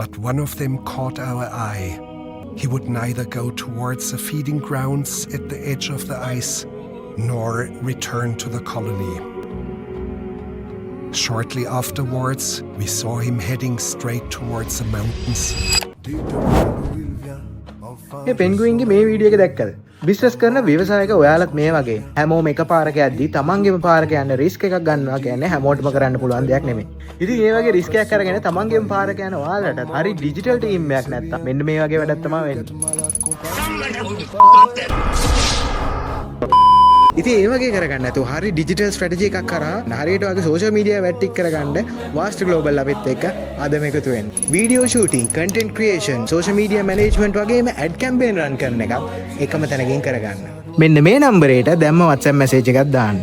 But one of them caught our eye. He would neither go towards the feeding grounds at the edge of the ice nor return to the colony. Shortly afterwards, we saw him heading straight towards the mountains. මේ පෙන්ගුයින්ගේ මේ video එක දැක්කද? Business කරන ව්‍යවසායක ඔයාලත් මේ වගේ හැමෝම එක පාරක යද්දී තමන්ගේම පාරක යන රිස්ක් එකක් ගන්නවා කියන්නේ හැමෝටම කරන්න පුළුවන් දෙයක් නෙමෙයි. ඉතින් මේ වගේ රිස්ක් එකක් අරගෙන තමන්ගේම පාරක යන ඔයාලට හරි ඩිජිටල් ටීම් එකක් නැත්තම් මෙන්න මේ වගේ වැඩක් තමයි වෙන්නේ. ඉතින් ඒ වගේ කරගන්න නැතුව හරි ඩිජිටල් ස්ට්‍රැටජි එකක් කරා හරියට වගේ සෝෂල් මීඩියා වැට්ටික් කරගන්න වාස්ට් ග්ලෝබල් අපිත් එක්ක අදම එකතු වෙන්න. Video shooting, content creation, social media management වගේම ඇඩ් කැම්පේන් රන් කරන එකත් එකම තැනකින් කරගන්න. මෙන්න මේ නම්බරේට දැම්ම WhatsApp මැසේජ් එකක් දාන්න.